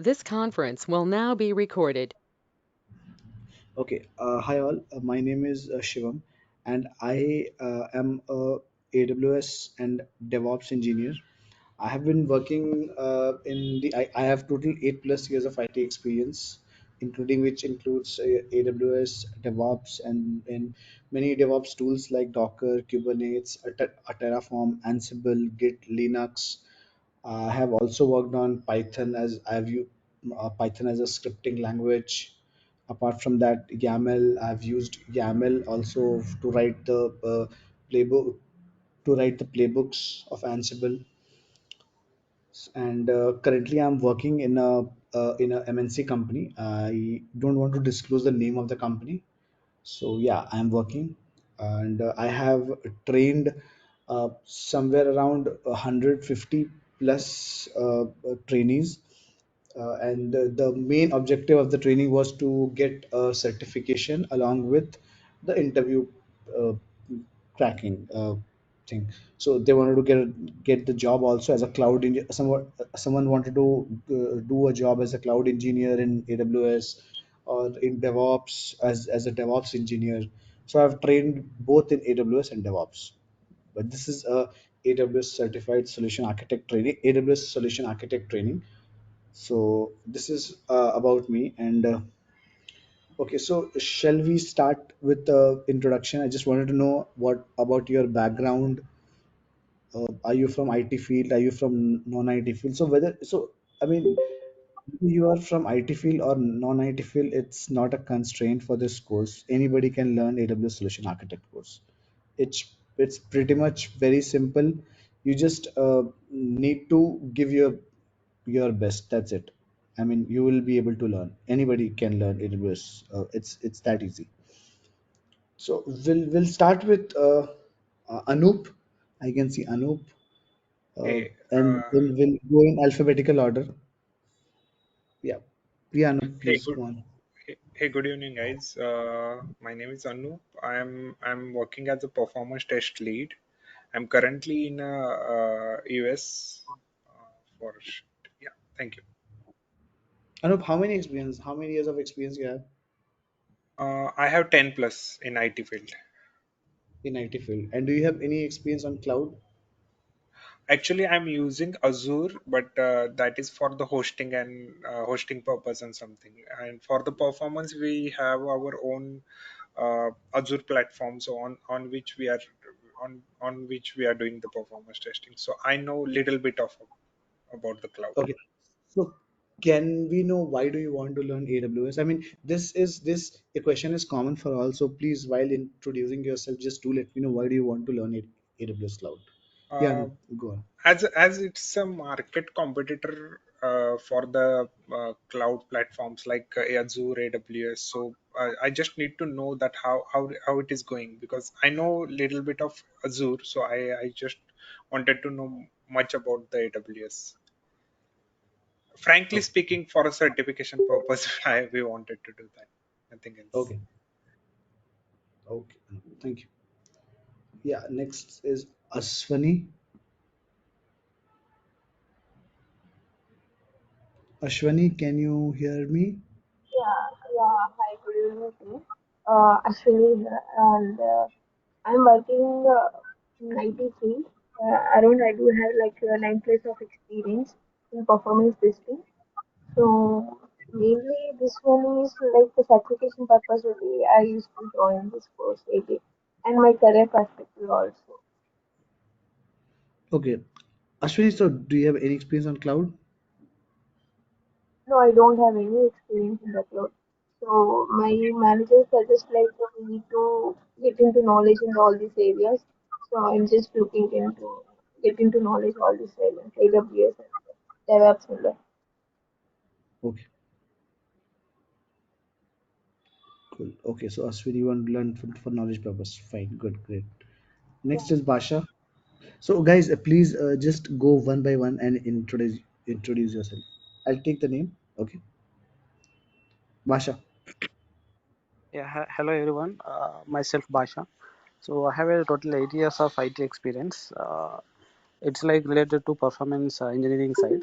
This conference will now be recorded. Okay, hi all. My name is Shivam, and I am a AWS and DevOps engineer. I have been working I have total 8+ years of IT experience, including which includes AWS, DevOps, and many DevOps tools like Docker, Kubernetes, Terraform, Ansible, Git, Linux. I have also worked on Python as I have used Python as a scripting language. Apart from that, YAML, I've used YAML also to write the playbook to write the playbooks of Ansible. And currently, I'm working in a MNC company. I don't want to disclose the name of the company, so yeah, I'm working, and I have trained somewhere around 150 plus trainees, and the main objective of the training was to get a certification along with the interview uh, cracking thing. So they wanted to get the job also as a cloud engineer. Someone wanted to do a job as a cloud engineer in AWS or in DevOps as a DevOps engineer. So I've trained both in AWS and DevOps. But this is a AWS certified solution architect training, AWS solution architect training. So this is about me. And okay, so shall we start with the introduction? I just wanted to know what about your background. Are you from IT field? Are you from non-IT field? I mean, whether you are from IT field or non-IT field, it's not a constraint for this course. Anybody can learn AWS Solution Architect course. It's pretty much very simple. You just need to give your best. That's it. I mean, you will be able to learn. Anybody can learn AWS. It's that easy. So we'll start with Anup. I can see Anup, Hey, and then we'll go in alphabetical order. Yeah, yeah, Anup, hey, please good, go on. good evening, guys. My name is Anu. I'm working as a performance test lead. I'm currently in US. For yeah, thank you. Anup, how many years of experience you have I have 10 plus in IT field. in IT field, and do you have any experience on cloud? Actually, I'm using Azure, but that is for the hosting and hosting purpose and something. And for the performance, we have our own Azure platforms on which we are on which we are doing the performance testing. So I know little bit of about the cloud. Okay, so can we know why do you want to learn AWS? I mean, this a question is common for all. So please, while introducing yourself, just do let me know why do you want to learn AWS cloud? Yeah, Uh, Anup, go on. as it's a market competitor for the cloud platforms like Azure, AWS. So I just need to know that how it is going because I know little bit of Azure, so I just wanted to know much about the AWS. Frankly Okay, speaking, for a certification purpose, we wanted to do that. Nothing else. okay, okay. Thank you. Yeah, next is Aswani. Ashwani, can you hear me? Yeah, yeah. Hi, good evening to you. Ashwini here, and I'm working in IT field. Around I do have like 9 plus of experience in performance testing. So mainly this one is like the certification purpose only. I used to join this course maybe, and my career perspective also. Okay, Ashwini, so do you have any experience on cloud? No, I don't have any experience in the cloud. So my manager suggests like we need to get into knowledge in all these areas. So I'm just looking into get into knowledge all these areas, AWS and DevOps and that. Okay, cool. Okay, so Ashwini, you want to learn for knowledge purpose. Fine, good, great. Yeah. Next is Basha. So guys, please just go one by one and introduce yourself. I'll take the name. Okay, Basha. Yeah, hello everyone. Myself Basha. So I have a total 8 years of IT experience. It's like related to performance engineering side.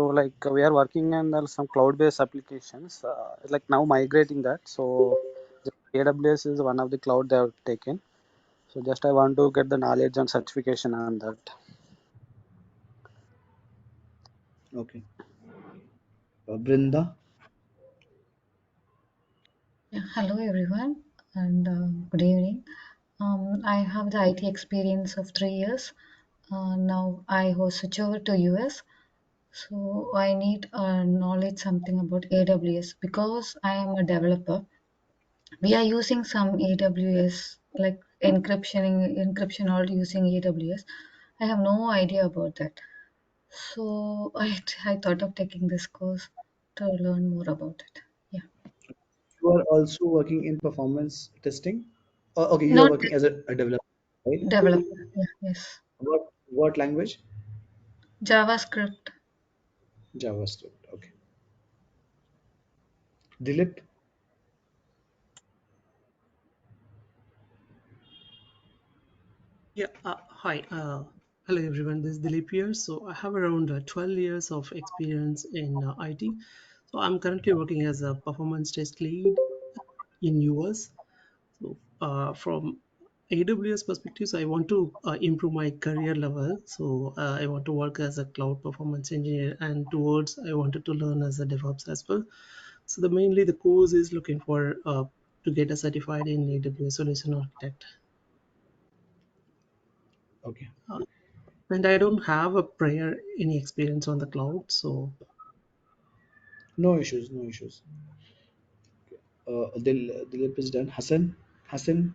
So like we are working on some cloud-based applications, like now migrating that. So the AWS is one of the cloud they have taken. So just I want to get the knowledge and certification on that. Okay. Brinda. Yeah, hello everyone and good evening. I have the IT experience of 3 years. Now I was switched over to US, so I need knowledge something about AWS because I am a developer. We are using some AWS like encryption all using AWS. I have no idea about that, so I thought of taking this course to learn more about it. Yeah, You are also working in performance testing. Okay, you are not working as a developer, right? developer. Yeah, yes. What language? JavaScript. JavaScript. Okay. Dilip. Yeah, hi. Hello, everyone. This is Dilip here. So I have around 12 years of experience in IT. So I'm currently working as a performance test lead in US. So from AWS perspective, so I want to improve my career level. So I want to work as a cloud performance engineer, and towards I wanted to learn as a DevOps as well. So the mainly the course is looking for to get a certified in AWS solution architect. Okay. Uh, and I don't have a prior any experience on the cloud, so No issues. No issues. Dilip is done. Hassan. Hassan.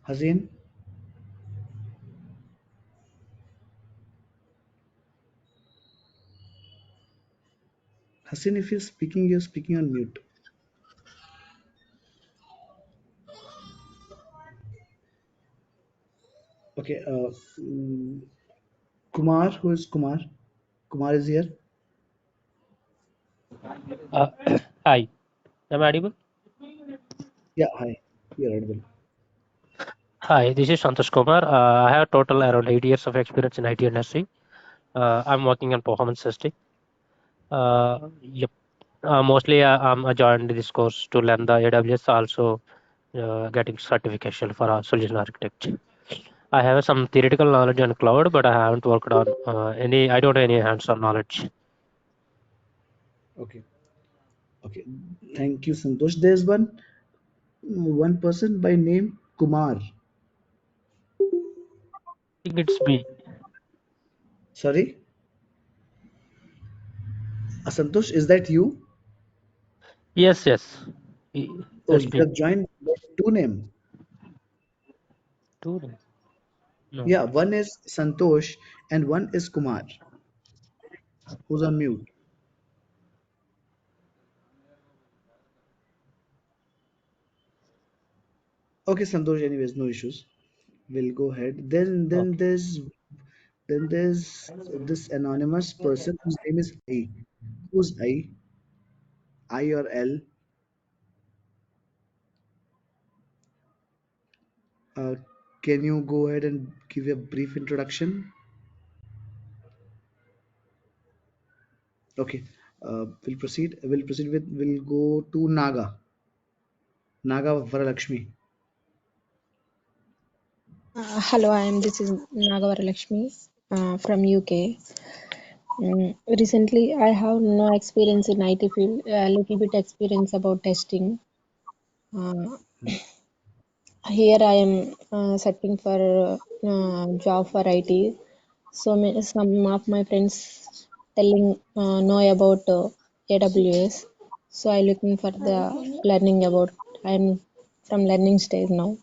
Hassan. Hassan, if you're speaking on mute. Okay. Kumar. Who is Kumar? Kumar is here. Uh, Hi, am I audible? Yeah. Hi. You're audible. Hi, this is Santosh Kumar. I have total around 8 years of experience in IT industry. I'm working on performance testing. Yep. Mostly, I joined this course to learn the AWS, also getting certification for a solution architect. I have some theoretical knowledge on cloud, but I haven't worked on any. I don't have any hands-on knowledge. Okay. Okay. Thank you, Santosh. There's one person by name Kumar. I think it's me. Sorry. Santosh, is that you? Yes, yes, Oh, that's you me. have joined by two name. Two names. No. Yeah, one is Santosh and one is Kumar, who's on mute. Okay, Santosh. Anyways, no issues. We'll go ahead. Okay. Then there's this anonymous person whose name is I. Who's I? I or L? Uh, can you go ahead and give a brief introduction? Okay. We'll proceed. We'll go to Naga. Naga Varalakshmi. Hello, this is Nagavara Lakshmi from UK. Recently, I have no experience in IT field, a little bit experience about testing. Uh, Here I am searching for job for IT. So some of my friends telling know about AWS. So I looking for the learning about. I'm from learning stage now.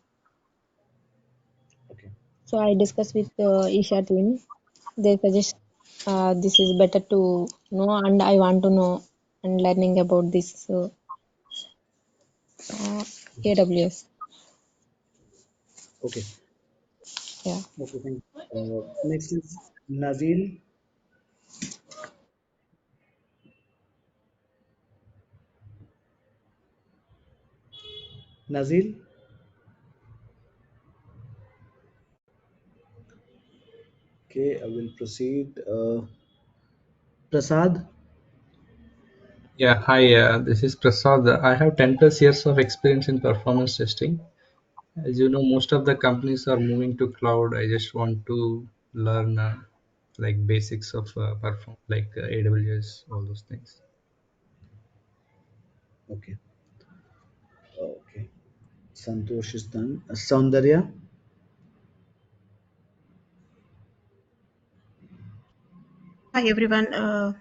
Okay. So I discussed with Isha team. They suggest this is better to know, and I want to know and learning about this AWS. Okay. Yeah. Okay. Thank you. Next is Nazil. Nazil. Okay, I will proceed. Prasad. Yeah, hi, this is Prasad. I have 10 plus years of experience in performance testing. As you know, most of the companies are moving to cloud. I just want to learn like basics of perform like AWS, all those things. Okay. Okay. Santosh is done. Soundarya. Hi everyone. Uh,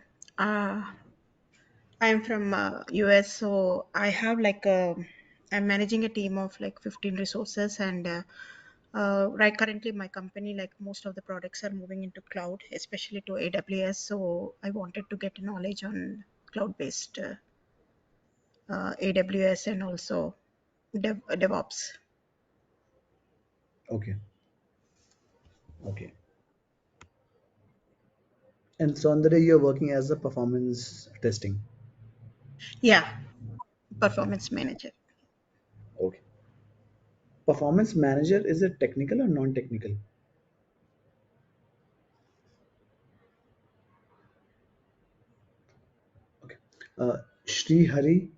I'm from US, so I have I'm managing a team of like 15 resources, and right currently my company like most of the products are moving into cloud, especially to AWS. So I wanted to get knowledge on cloud-based AWS and also DevOps. Okay. Okay. And Soundarya, you're working as a performance testing. Yeah, performance manager. Okay. Performance manager, is it technical or non-technical? Okay. Shri Hari.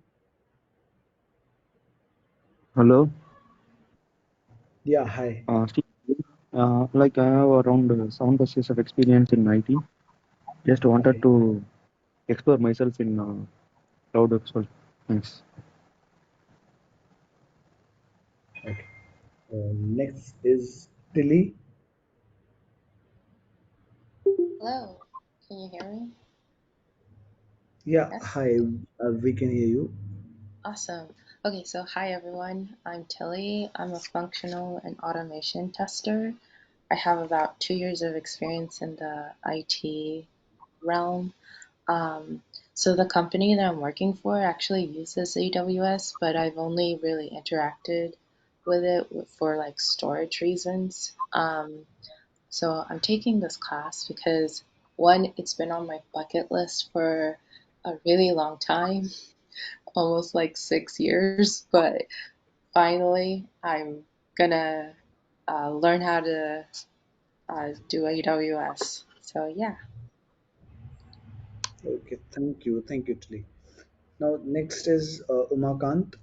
Hello. Yeah, hi. See, like I have around 7 plus years of experience in IT. Just wanted Okay. to explore myself in cloud as well. Thanks. Okay. Next is Tilly. Hello, can you hear me? Yeah, Yes? hi. We can hear you. Awesome. Okay, so hi everyone. I'm Tilly. I'm a functional and automation tester. I have about 2 years of experience in the IT realm. Um, so the company that I'm working for actually uses AWS, but I've only really interacted with it for like storage reasons. So I'm taking this class because one, it's been on my bucket list for a really long time, almost like 6 years, but finally I'm gonna learn how to do AWS. So yeah. Okay, thank you. Thank you, Tilly. Now, next is Umakant.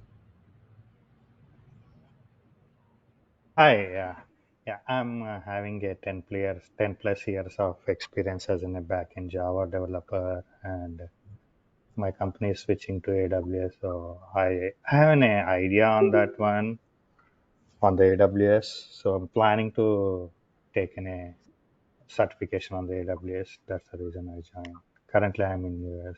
Hi, yeah, I'm having a 10 plus years of experience as a backend Java developer, and my company is switching to AWS. So I have an idea on that one on the AWS. So I'm planning to take a certification on the AWS. That's the reason I joined. Currently, I'm in US.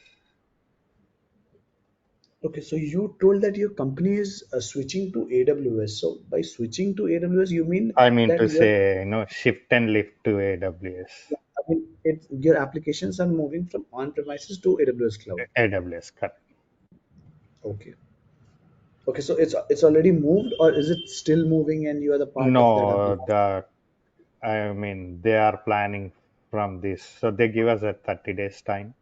Okay, so you told that your company is switching to AWS. So by switching to AWS, you mean I mean that to your, say, shift and lift to AWS. I mean, your applications are moving from on-premises to AWS cloud. AWS, correct. Okay. Okay, so it's already moved, or is it still moving and you are the part of that No, application? I mean, they are planning from this. So they give us a 30 days time,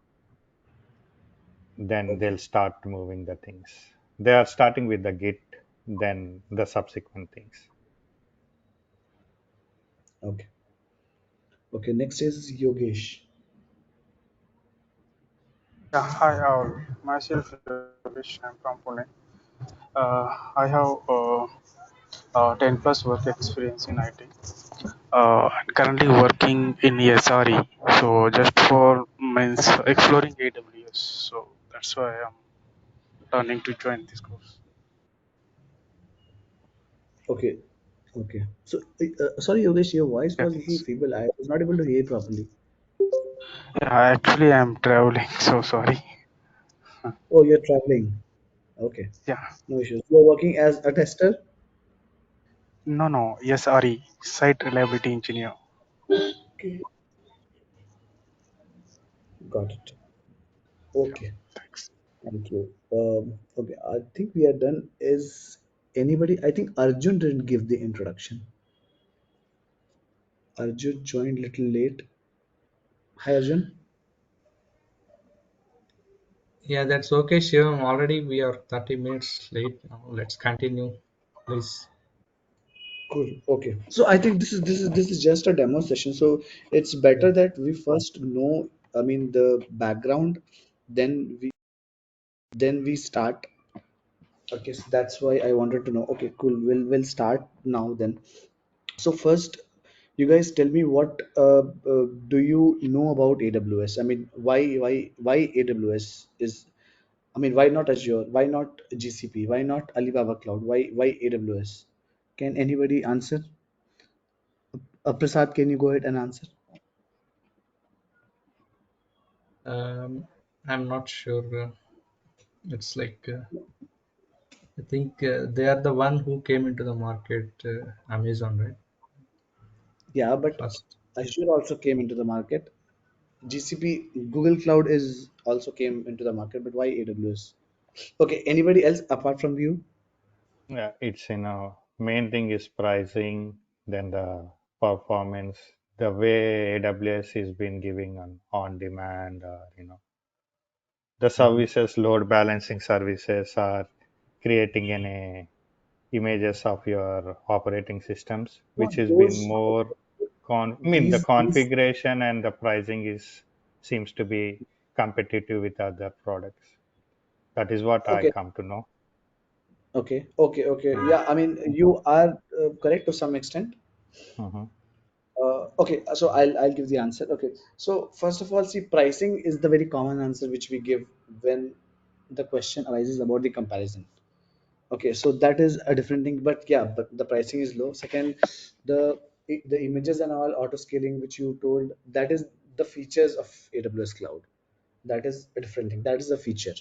then they'll Okay. start moving the things. They are starting with the Git, then the subsequent things. Okay. Okay, next is Yogesh. Yeah, hi all. Myself, Yogesh. I'm from Pune. I have 10 plus work experience in IT. And currently working in SRE. So just for means exploring AWS. So that's why I'm planning to join this course. Okay. Okay. So, sorry, Yogesh, your voice Yeah, was a little thanks. feeble. I was not able to hear properly. Yeah, actually I'm traveling. So sorry. Oh, you're traveling. Okay. Yeah. No issues. You're working as a tester? No. SRE, Site Reliability Engineer. Okay. Got it. Yeah, Okay. thanks. Thank you. Okay. I think we are done. Is anybody? I think Arjun didn't give the introduction. Arjun joined little late. Hi, Arjun. Yeah, that's okay, Shivam. Already we are 30 minutes late now. Let's continue, please. Cool. Okay. So I think this is just a demo session. So it's better that we first know, I mean, the background, then we start. Okay, so that's why I wanted to know. Okay, cool. We'll start now then. So first, you guys tell me what do you know about AWS? I mean, why AWS is, I mean, why not Azure? Why not GCP? Why not Alibaba Cloud? Why AWS? Can anybody answer? Prasad, can you go ahead and answer? I'm not sure. It's like I think they are the one who came into the market, Amazon, right? Yeah, but First. Azure also came into the market. GCP, Google Cloud is also came into the market, but why AWS? Okay, anybody else apart from you? Yeah, it's main thing is pricing, then the performance, the way AWS has been giving on demand, the Mhm. services, load balancing services are creating images of your operating systems, No, which has been those more I mean, the these configuration and the pricing is seems to be competitive with other products. That is what I okay, come to know. okay. Mm. Yeah, I mean you are correct to some extent. Mm-hmm. Okay, so I'll give the answer. Okay, so first of all, see, pricing is the very common answer which we give when the question arises about the comparison. Okay, so that is a different thing, but yeah, but the pricing is low. Second, the images and all auto scaling which you told, that is the features of AWS cloud. That is a different thing. That is a feature.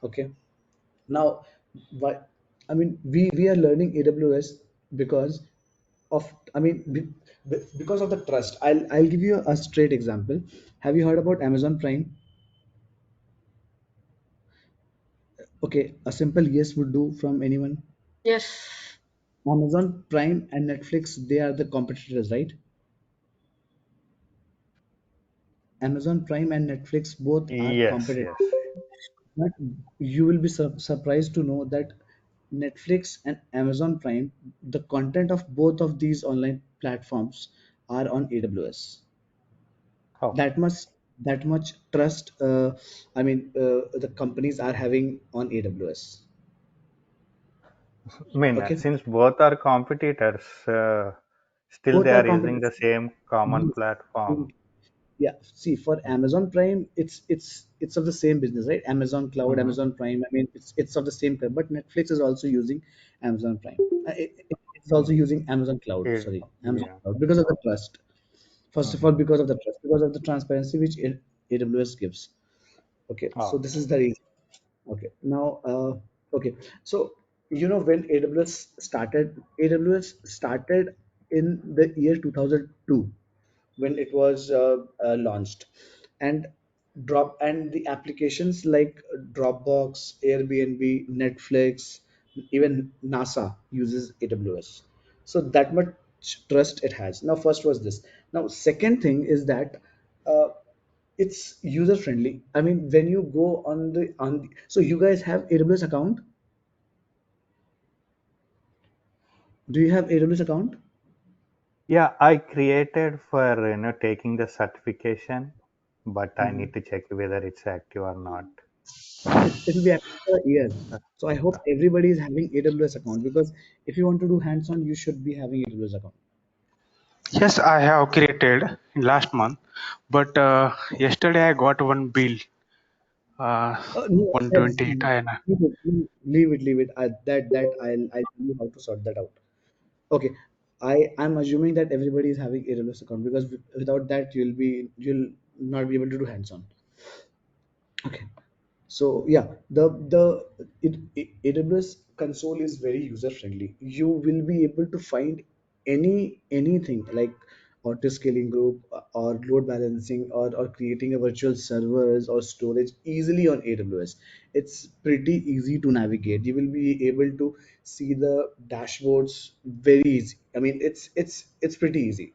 Okay. Now, why? I mean, we are learning AWS because of, I mean, because of the trust. I'll give you a straight example. Have you heard about Amazon Prime? Okay, a simple yes would do from anyone. Yes. Amazon Prime and Netflix, they are the competitors, right? Amazon Prime and Netflix both are Yes, competitors. yes. But you will be surprised to know that Netflix and Amazon Prime, the content of both of these online platforms are on AWS. Oh, That much, that much trust. I mean, the companies are having on AWS. I mean, Okay, since both are competitors, still both they are are using competitors. the same common platform. Yeah, see, for Amazon Prime, it's of the same business, right? Amazon Cloud, Mm-hmm. Amazon Prime. I mean, it's of the same kind, but Netflix is also using Amazon Prime. It's also using Amazon Cloud. Sorry, Amazon Yeah. Cloud, because of the trust. First of Mm-hmm. all, because of the trust, because of the transparency which AWS gives. Okay, so this Okay. is the reason. Okay, now, okay, so when AWS started in the year 2002 when it was launched, and the applications like Dropbox, Airbnb, Netflix, even NASA uses AWS. So that much trust it has. Now, first was this. Now, second thing is that. Uh, it's user friendly. I mean, when you go so you guys have AWS account? Do you have AWS account? Yeah, I created for taking the certification, but I Mhm. need to check whether it's active or not. It'll be active for a year. Uh, So I hope everybody is having AWS account, because if you want to do hands-on, you should be having AWS account. Yes, I have created last month, but yesterday I got one bill, uh, No, yes, 128 INR. leave it. I'll tell you how to sort that out. Okay, I'm assuming that everybody is having AWS account, because without that you'll not be able to do hands-on. Okay. So yeah, AWS console is very user friendly. You will be able to find anything like auto scaling group, or load balancing, or creating a virtual servers or storage easily on AWS. It's pretty easy to navigate. You will be able to see the dashboards very easy. I mean, it's pretty easy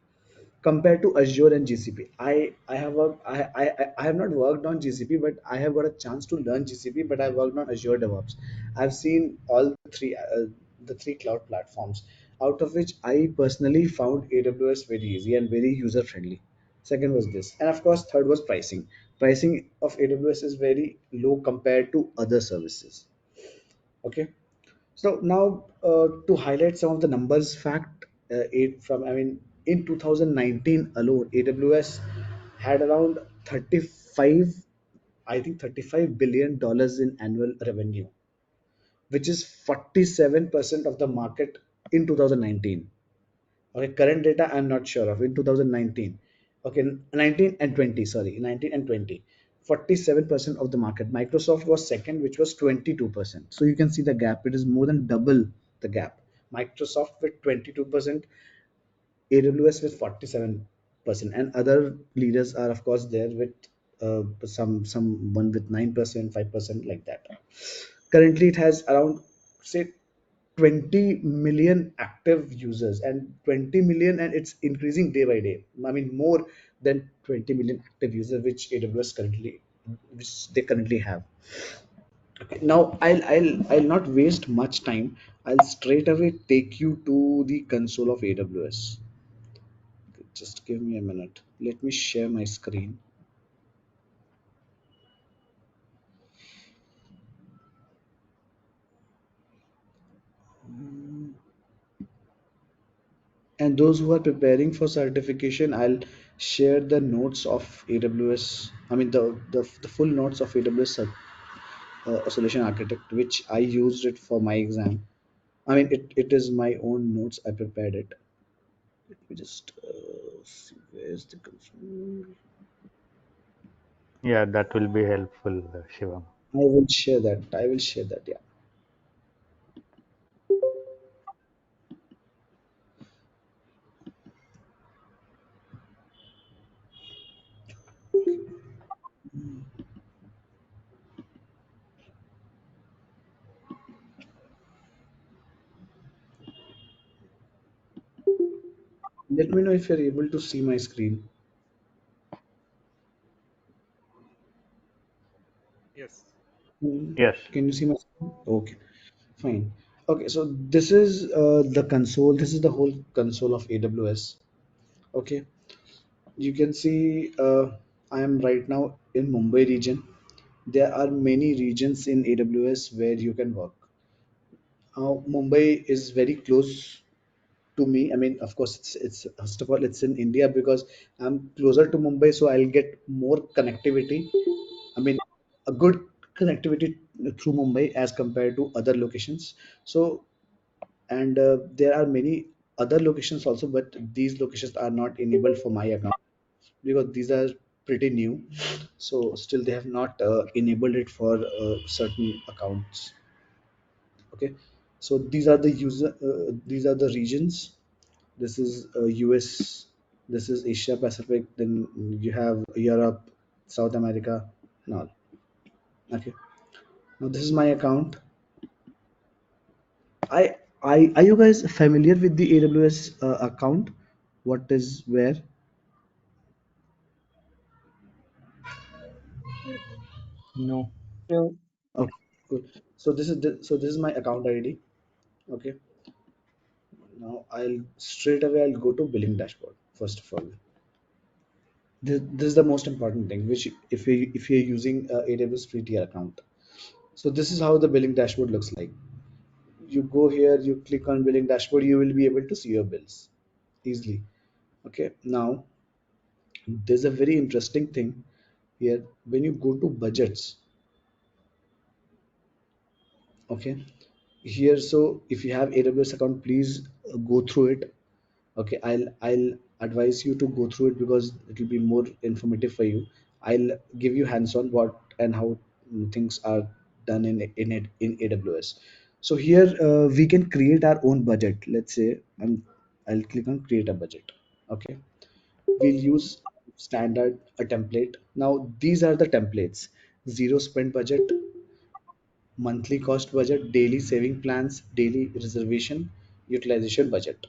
compared to Azure and GCP. I have not worked on GCP, but I have got a chance to learn GCP. But I worked on Azure DevOps. I've seen all the three cloud platforms. out of which I personally found AWS very easy and very user friendly. Second was this, and of course, third was pricing. Pricing of AWS is very low compared to other services. Okay, so now to highlight some of the numbers, fact eight from I mean in 2019 alone, AWS had around 35, I think $35 billion in annual revenue, which is 47% of the market in 2019. Okay, current data I'm not sure of in 2019. Okay, 19 and 20, sorry, 19 and 20. 47% of the market. Microsoft was second, which was 22%. So you can see the gap. It is more than double the gap. Microsoft with 22%, AWS with 47%, and other leaders are of course there with some one with 9%, 5% like that. Currently, it has around say 20 million active users and 20 million, and it's increasing day by day. I mean more than 20 million active users, which they currently have. Okay, now I'll not waste much time. I'll straight away take you to the console of AWS. Just give me a minute. Let me share my screen. And those who are preparing for certification, I'll share the notes of AWS. I mean the full notes of AWS solution architect, which I used it for my exam. I mean it is my own notes. I prepared it. Let me just see where's the console. Yeah, that will be helpful, Shivam. I will share that. Yeah. Let me know if you're able to see my screen. Yes. Hmm. Yes. Can you see my screen? Okay, fine. Okay, so this is the console. This is the whole console of AWS. Okay, you can see I am right now in Mumbai region. There are many regions in AWS where you can work. Mumbai is very close to me. I mean, of course, it's first of all it's in India because I'm closer to Mumbai, so I'll get more connectivity. I mean, a good connectivity through Mumbai as compared to other locations. So, and there are many other locations also, but these locations are not enabled for my account because these are pretty new. So still they have not enabled it for certain accounts. Okay, so these are the regions. This is US, this is Asia Pacific, then you have Europe, South America, and all. Okay, now this is my account. I are you guys familiar with the AWS account? What is where? No. So, Okay, cool. So this is my account ID. Okay, now I'll go to billing dashboard first of all. This is the most important thing, which if you're using AWS free tier account. So this is how the billing dashboard looks like. You go here, you click on billing dashboard, you will be able to see your bills easily. Okay, now there's a very interesting thing here. When you go to budgets, okay, here, so if you have AWS account, please go through it. Okay, I'll advise you to go through it because it will be more informative for you. I'll give you hands-on what and how things are done in AWS. So here we can create our own budget. Let's say I'll click on create a budget. Okay, we'll use standard a template. Now these are the templates: zero spend budget, monthly cost budget, daily saving plans, daily reservation, utilization budget.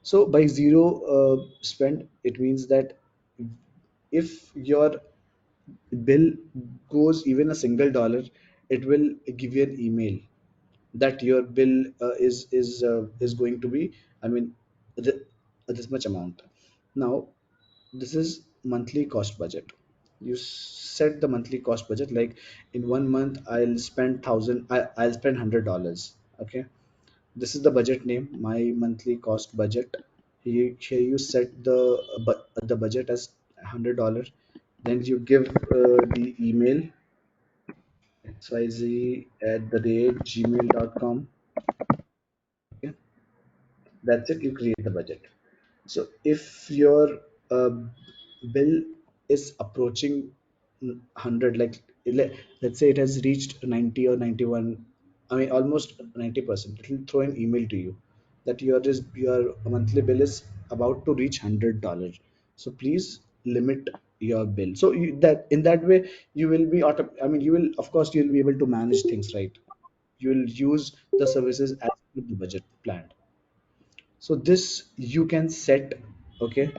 So by zero spend, it means that if your bill goes even a single dollar, it will give you an email. that your bill is going to be, I mean, th- this much amount. Now this is monthly cost budget. You set the monthly cost budget, like in 1 month I'll spend thousand, I'll spend $100. Okay, this is the budget name, my monthly cost budget. Here you set the budget as $100. Then you give the email xyz at the rate gmail.com. Okay, that's it, you create the budget. So if your uh, bill is approaching 100, like let's say it has reached 90 or 91, I mean almost 90%, it will throw an email to you that your monthly bill is about to reach $100. So please limit your bill. So that in that way you will be I mean you will, of course you'll be able to manage things, right? You will use the services as per the budget planned. So this you can set. Okay,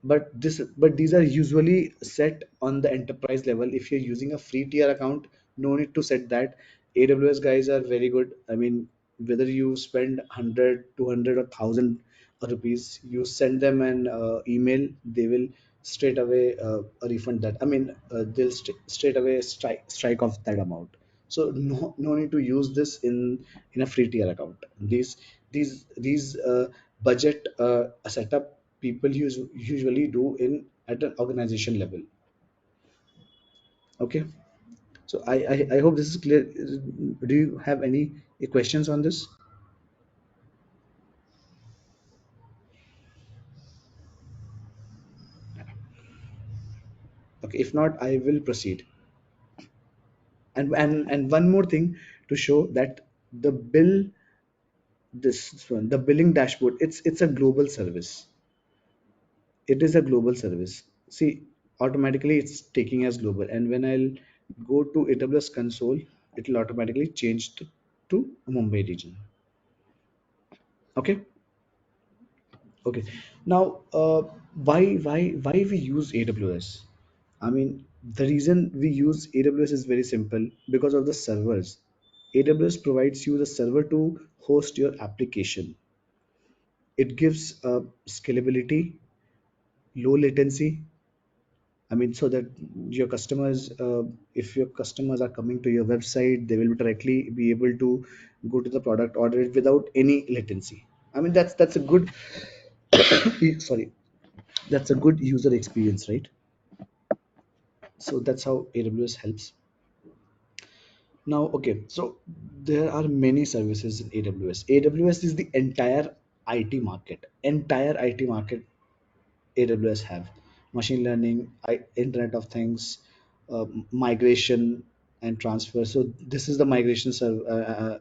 but these are usually set on the enterprise level. If you're using a free tier account, no need to set that. AWS guys are very good. I mean, whether you spend 100, 200, or 1000 rupees, you send them an email, they will straight away refund that. I mean, they'll straight away strike off that amount. So no need to use this in a free tier account. These budget setup people usually do in at an organization level. Okay, so I hope this is clear. Do you have any questions on this? Okay, if not, I will proceed. And one more thing to show that the bill, this one, the billing dashboard, it's a global service. It is a global service. See, automatically it's taking as global, and when I'll go to AWS console, it will automatically change to Mumbai region. Okay. Okay. Now, why we use AWS? I mean, the reason we use AWS is very simple, because of the servers. AWS provides you the server to host your application. It gives scalability, low latency. I mean, so that your customers, if your customers are coming to your website, they will directly be able to go to the product, order it without any latency. I mean, that's a good sorry, that's a good user experience, right? So that's how AWS helps. Now, okay, so there are many services in AWS. AWS is the entire IT market. Entire IT market AWS have machine learning, Internet of Things, migration and transfer. So this is the migration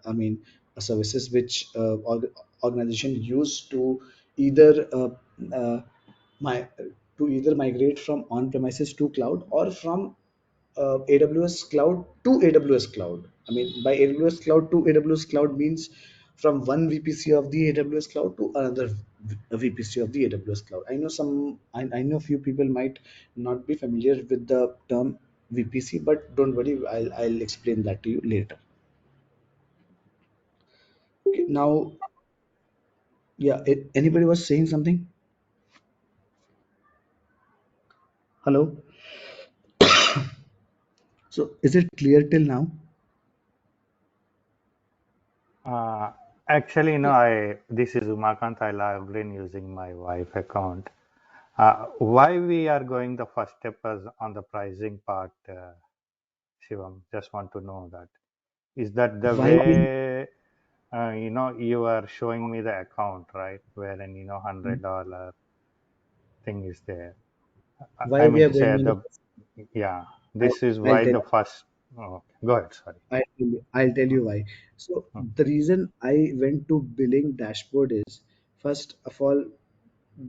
I mean services which organization use to either my to either migrate from on-premises to cloud, or from AWS cloud to AWS cloud. I mean, by AWS cloud to AWS cloud means from one VPC of the AWS cloud to another VPC of the AWS cloud. I know few people might not be familiar with the term VPC, but don't worry, I'll explain that to you later. Okay, now, yeah, anybody was saying something? Hello. So is it clear till now? Uh, Actually, no, this is Umakant. I log in using my wife account. Why we are going the first step as on the pricing part, Shivam? Just want to know that. Is that the Why we way, you are showing me the account, right? Wherein, $100 thing is there. I why we mean are to say going on the, yeah, I, this is I'll why tell the first, oh, okay. Go ahead, sorry. I'll tell you why. So Hmm. the reason I went to billing dashboard is, first of all,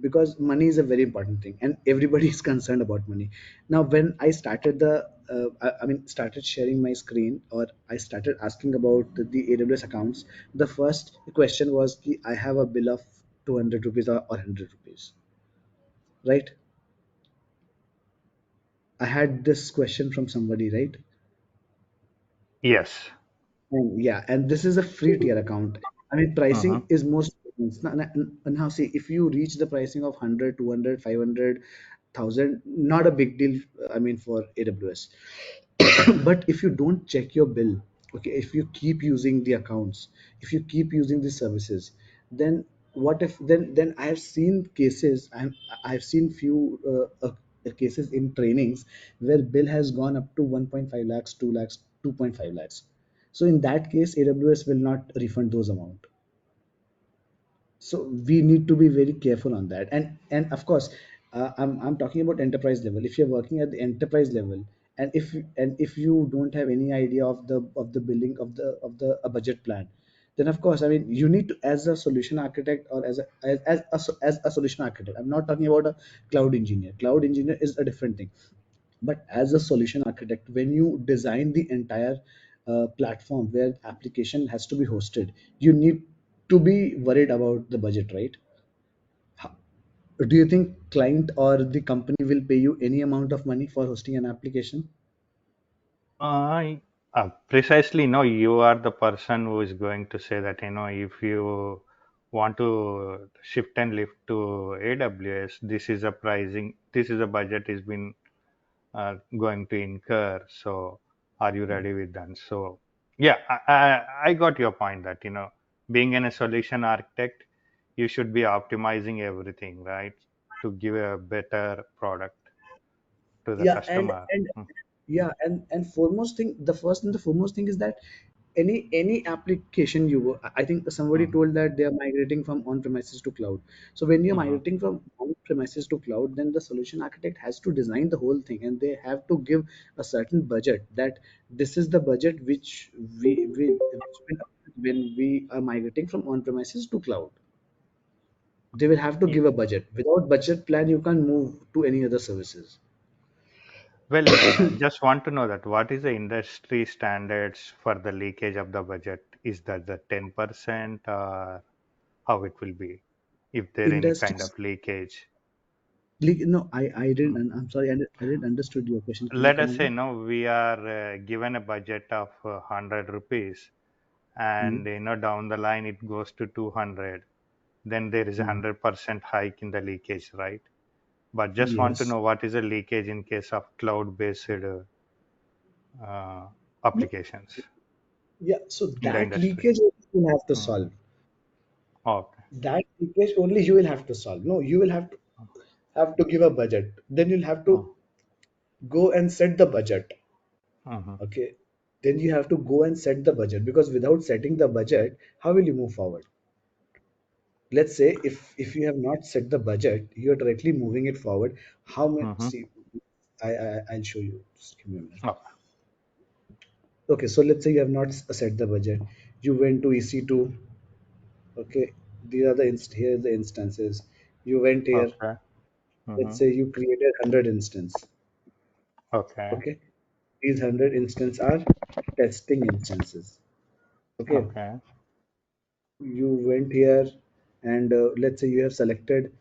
because money is a very important thing, and everybody is concerned about money. Now, when I started I mean, started sharing my screen, or I started asking about the AWS accounts, the first question was, I have a bill of 200 rupees or 100 rupees, right? I had this question from somebody, right? Yes. And yeah, and this is a free tier account. I mean, Mm-hmm. pricing is most. Now, see, if you reach the pricing of 100, 200, 500,000, not a big deal. I mean, for AWS. But if you don't check your bill, okay, if you keep using the accounts, if you keep using the services, then what if then I have seen cases. I've seen few cases in trainings where bill has gone up to 1.5 lakhs, 2 lakhs, 2.5 lakhs. So in that case, AWS will not refund those amount. So we need to be very careful on that. And of course, I'm talking about enterprise level. If you're working at the enterprise level, and if you don't have any idea of the billing of the a budget plan, then of course, I mean, you need to, as a solution architect, or as a solution architect. I'm not talking about a cloud engineer. Cloud engineer is a different thing. But as a solution architect, when you design the entire platform where application has to be hosted, you need to be worried about the budget, right? How- do you think client or the company will pay you any amount of money for hosting an application? I precisely, no, you are the person who is going to say that, if you want to shift and lift to AWS, this is a pricing, this is a budget is been going to incur. So, are you ready with that? So, yeah, I got your point that, being a solution architect, you should be optimizing everything, right, to give a better product to the Yeah, and customer. and Mm, yeah, and foremost thing, the first and the foremost thing is that any application I think somebody mhm, told that they are migrating from on-premises to cloud. So when you're mhm. migrating from on-premises to cloud, then the solution architect has to design the whole thing, and they have to give a certain budget, that this is the budget which we which will when we are migrating from on-premises to cloud. They will have to Ye- give a budget. Without budget plan, you can't move to any other services. Well, just want to know that what is the industry standards for the leakage of the budget? Is that the 10% or how it will be if there any kind Industries. of leakage? No, I didn't. I'm sorry, I didn't understood your question. Can you Let come us say, again? no, we are given a budget of 100 rupees, and Hmm. down the line it goes to 200, then there is a Hmm. 100% hike in the leakage, right? But just want to Yes. know what is the leakage in case of cloud based No, applications yeah. So in the that industry. leakage you will have to Hmm. solve. Okay. That leakage only you will have to solve. No, you will have to give a budget. Then you'll have Hmm. to go and set the budget. Hmm. Okay. Then you have to go and set the budget, because without setting the budget, how will you move forward? Let's say if you have not set the budget, you're directly moving it forward. How many? Hmm. See, I'll show you. Just give me a minute. Okay. Okay, so let's say you have not set the budget. You went to EC2. Okay, these are here are the instances. You went here. Okay. Let's Hmm. say you created 100 instance. Okay. Okay, these 100 instance are testing instances. Okay, Okay. you went here, and let's say you have selected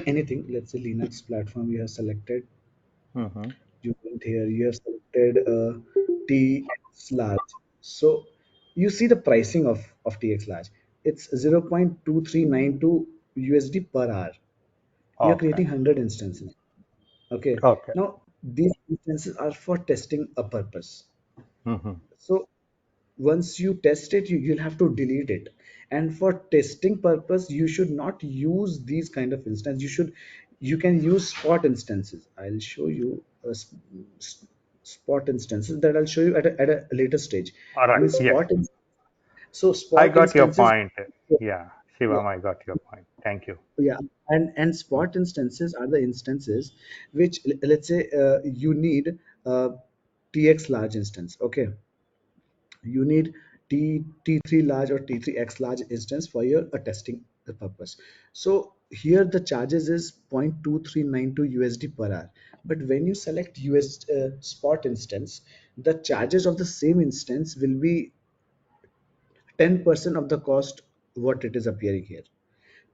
anything. Let's say Linux platform you have selected. Hmm. You went here, you have selected TX large. So you see the pricing of TX large. It's 0.2392 USD per hour. You're Okay. creating 100 instances. Okay. Okay. Now these instances are for testing a purpose. Hmm. So once you test it, you'll have to delete it. And for testing purpose, you should not use these kind of instances. You can use spot instances. I'll show you spot instances that I'll show you at a later stage. All I right. mean, Yes. so I spot got your instances. point. Yeah. Yeah, Shivam, I got your point. Thank you. yeah, and spot instances are the instances which, let's say, you need tx large instance. Okay, you need T3 large or T3x large instance for your testing purpose. So here the charges is 0.2392 USD per hour. But when you select US spot instance, the charges of the same instance will be 10% of the cost what it is appearing here.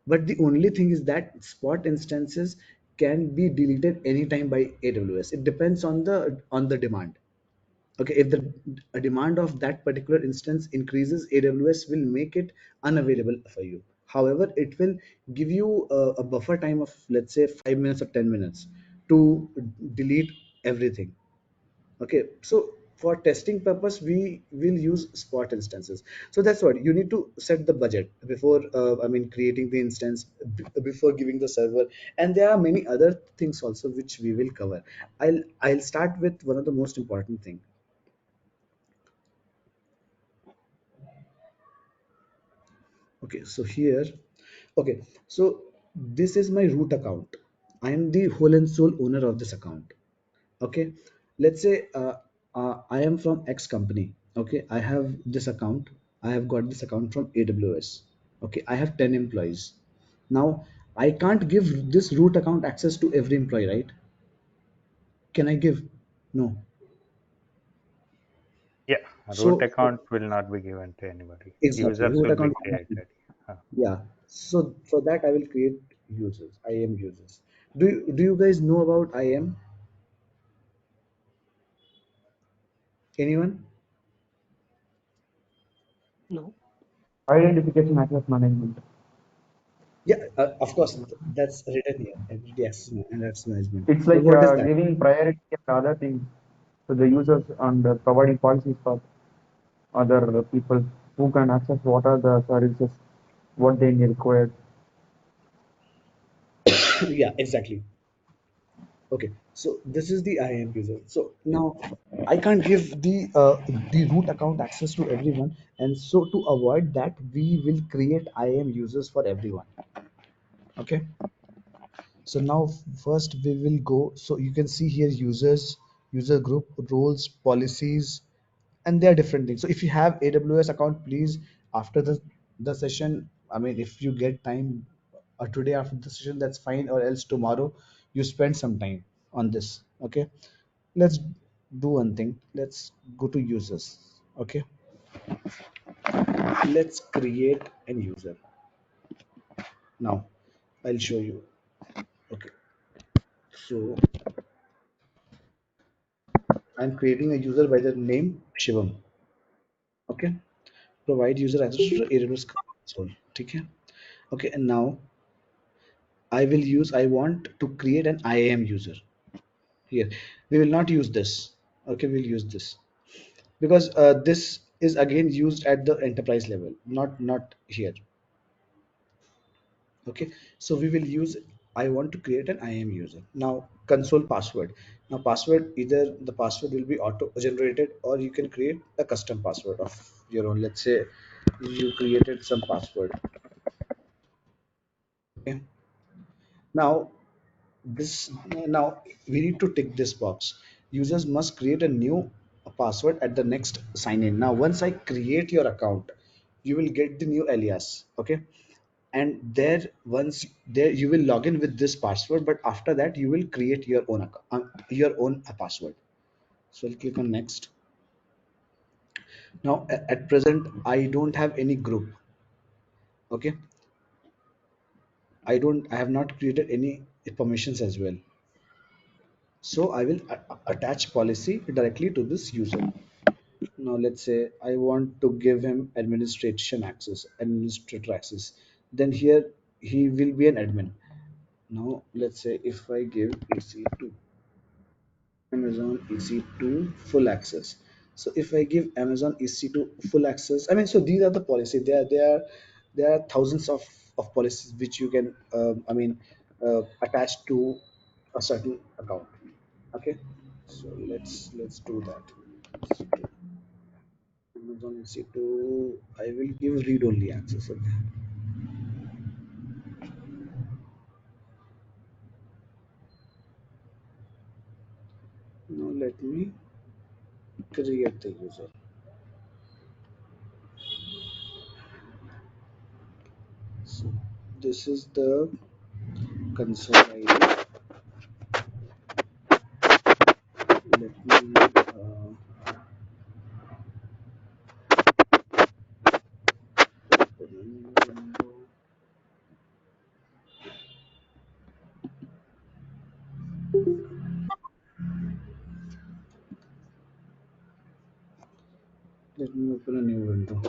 But the only thing is that spot instances can be deleted anytime by AWS. It depends on the demand. Okay, if the demand of that particular instance increases, AWS will make it unavailable for you. However, it will give you a buffer time of, let's say, 5 minutes or 10 minutes to delete everything. Okay, so for testing purpose, we will use spot instances. So that's what you need to set the budget before, creating the instance, before giving the server. And there are many other things also which we will cover. I'll start with one of the most important thing. Okay, so here, okay, so this is my root account. I am the whole and sole owner of this account. Okay, let's say I am from X company. Okay, I have this account. I have got this account from AWS. Okay, I have 10 employees. Now I can't give this root account access to every employee, right? Can I give? No. Yeah, a root So account will not be given to anybody. exactly, Users root will be account cannot be. created. Uh, Yeah, so for that I will create users, IAM users. Do you guys know about IAM? Anyone? No. Identification access management. Yeah, of course, that's written here, identity access and access management. It's But like what is that? giving priority and other things to the users and providing policies for other people who can access what are the services, what they need required. Yeah, exactly. Okay, so this is the IAM user. So now I can't give the root account access to everyone, and so to avoid that, we will create IAM users for everyone. Okay, so now first we will go. So you can see here users, user group, roles, policies, and they are different things. So if you have AWS account, please, after the session, if you get time, today after the session, that's fine, or else tomorrow you spend some time on this. Okay, let's do one thing. Let's go to users. Okay, let's create an user. Now I'll show you. Okay, so I'm creating a user by the name Shivam. Okay, provide user access to AWS console. Okay, okay, and now I want to create an IAM user here. We will not use this. Okay, we'll use this because this is again used at the enterprise level, not here. Okay, so we will use, I want to create an IAM user. Now console password. Now password, either the password will be auto generated or you can create a custom password of your own. Let's say you created some password. Okay, now this now we need to tick this box. Users must create a new password at the next sign in. Now once I create your account, you will get the new alias. Okay, and there, once there, you will log in with this password, but after that you will create your own account, your own password. So I'll click on next. Now at present I don't have any group. Okay, I have not created any permissions as well. So I will attach policy directly to this user. Now let's say I want to give him administrator access. Then here he will be an admin. Now let's say if I give EC2, Amazon EC2 full access. So if I give Amazon EC2 full access, so these are the policy. There are thousands of policies which you can attach to a certain account. Okay, so let's do that. EC2, Amazon EC2. I will give read only access. Okay. Now let me create the user. So this is the console ID. Let me open a new window. Let me open a new window.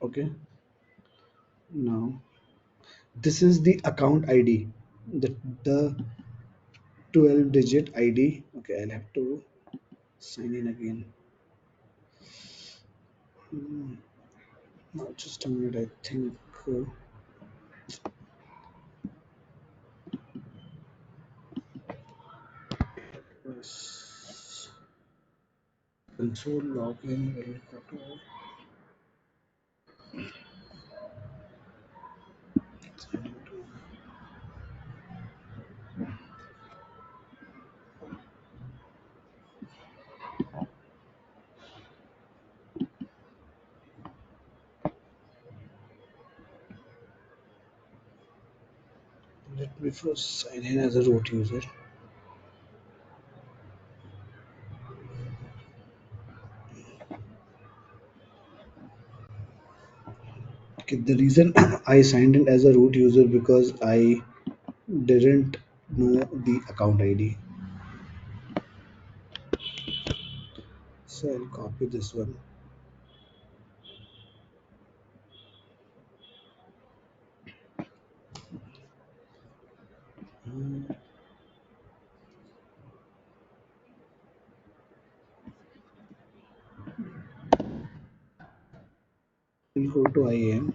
Okay, now this is the account ID, the 12 digit ID. Okay, I'll have to sign in again. Hmm, now just a minute, I think. Was console login will go to let me first sign in as a root user. Okay, the reason I signed in as a root user because I didn't know the account ID. So I'll copy this one. We'll go to IAM.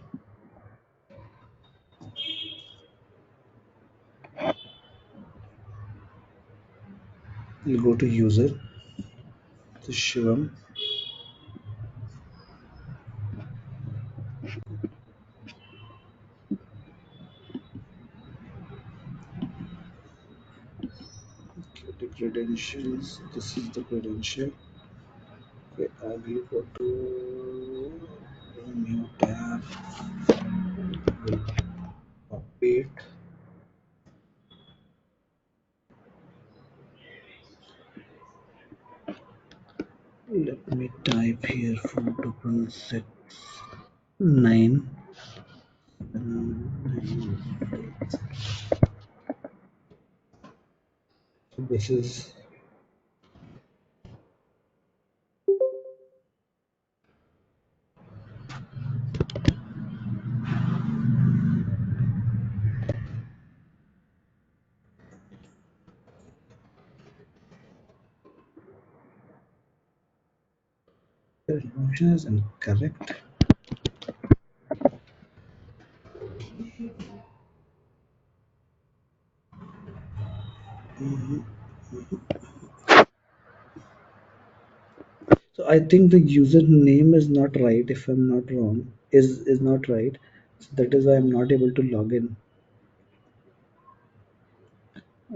We'll go to user. This is Shivam. Okay, the credentials. This is the credential. Okay, I will go to a new tab. Will copy it. Let me type here 4669. So this is the information is incorrect. Mhm. So I think the username is not right if I'm not wrong. Is not right. So that is why I'm not able to log in.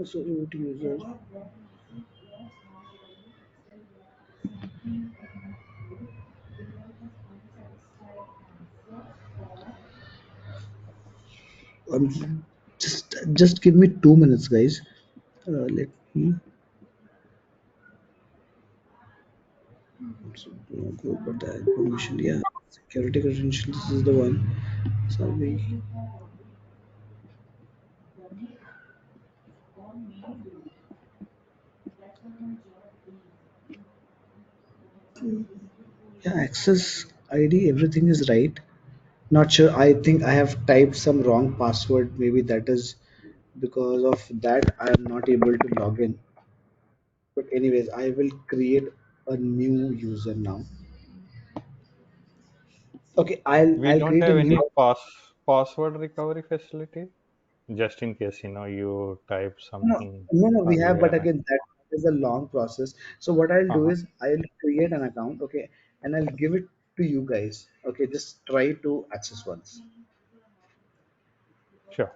So root user. Just give me 2 minutes, guys. Let me so, go for the information. Yeah, security credentials. This is the one. Sorry. Yeah, access ID. Everything is right. Not sure. I think I have typed some wrong password. Maybe that is because of that I am not able to log in. But anyways, I will create a new user now. Okay, We I'll don't create a have new. any password recovery facility, just in case you type No, something no, we or have, you but have. again, that is a long process. So what I'll do Uh-huh. is I'll create an account, okay, and I'll give it to you guys. Okay, just try to access once. Sure.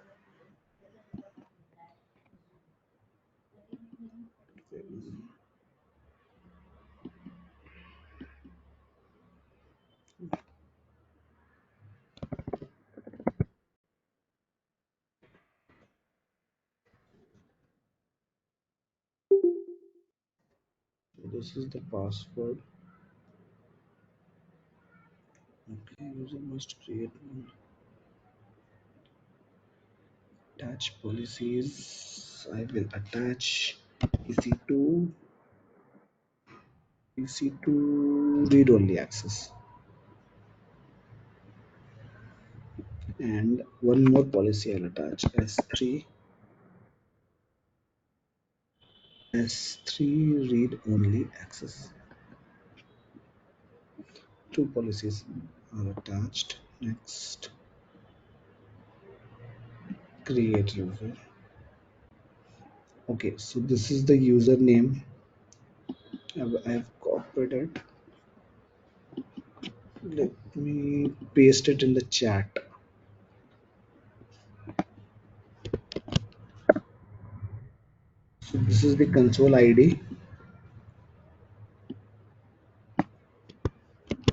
So this is the password. User must create one. Attach policies. I will attach EC2 EC2 read only access, and one more policy I'll attach S3 read only access. Two policies are attached. Next, create user. Okay, so this is the username. I've copied it. Let me paste it in the chat. So this is the console ID.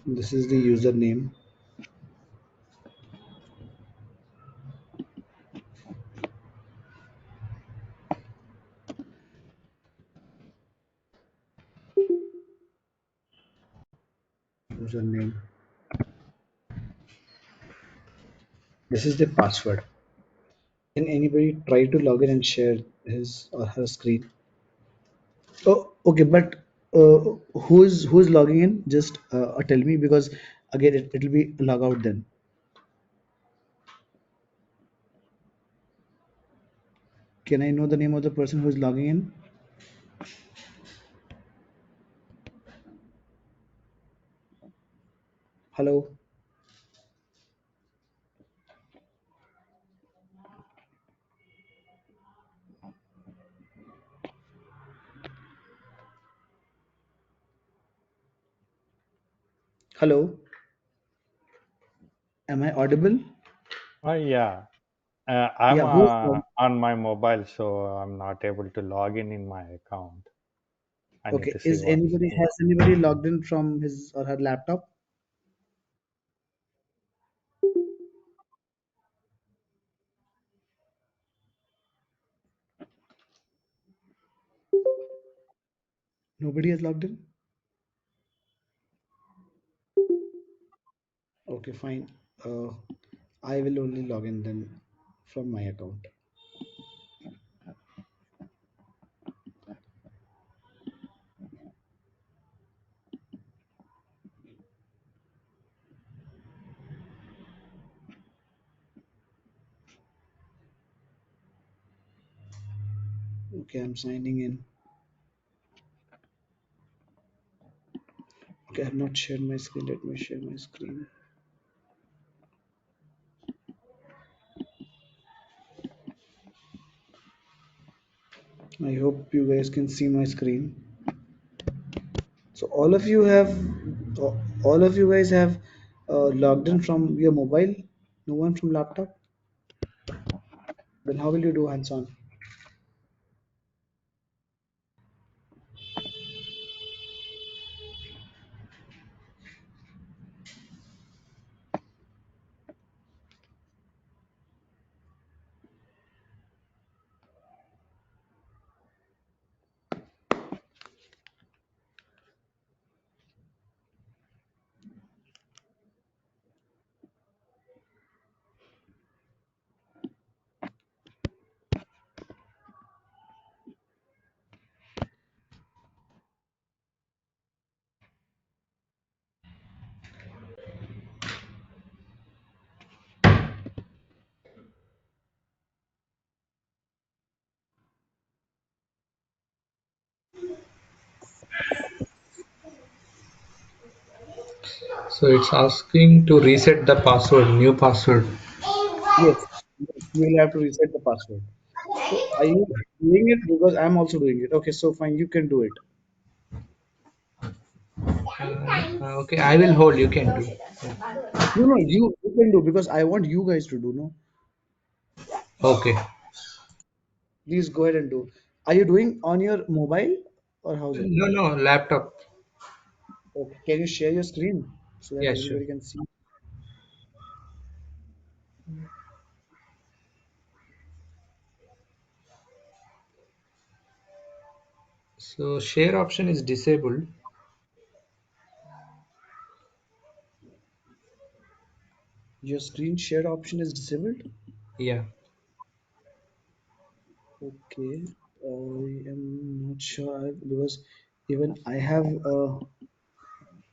This is the username. Username. This is the password. Can anybody try to log in and share his or her screen? Oh, okay, but who's logging in? Just tell me, because again it'll be log out then. Can I know the name of the person who's logging in? Hello, hello. Am I audible? Oh, yeah. I'm Yeah, who's log- on my mobile, so I'm not able to log in my account. I need okay? to see what's. Has anybody logged in from his or her laptop? Nobody has logged in. Okay, fine. Uh, I will only log in then from my account. Okay, I'm signing in. Okay, I have not shared my screen. Let me share my screen. I hope you guys can see my screen. So all of you guys have logged in from your mobile. No one from laptop. Then how will you do hands-on? So it's asking to reset the password, new password. Yes, yes, you will have to reset the password. So are you doing it? Because I'm also doing it. Okay, so fine, you can do it. Okay, I will hold. You can do. No, no, you can do, because I want you guys to do. No, Okay. please go ahead and do. Are you doing on your mobile or how's it? No, no, laptop. Okay, can you share your screen so that Yeah, sure. everybody can see? So share option is disabled. Your screen share option is disabled? Yeah. Okay, I am not sure because even I have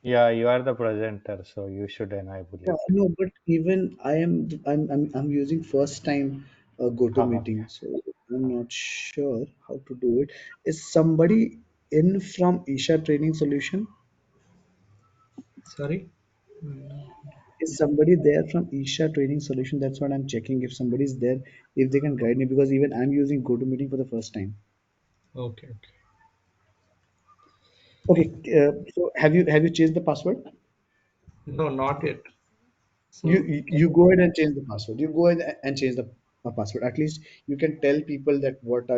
Yeah, you are the presenter, so you should enable yeah, it. no, but even I'm using first time Haha. GoToMeeting, so I'm not sure how to do it. Is somebody in from Isha Training Solution? Sorry. Is somebody there from Isha Training Solution? That's what I'm checking. If somebody's there, if they can guide me, because even I'm using GoToMeeting for the first time. Okay. Okay. Okay, so have you changed the password? No, not yet. You So you can you you? go ahead and change the password. You go ahead and change the password. At least you can tell people that what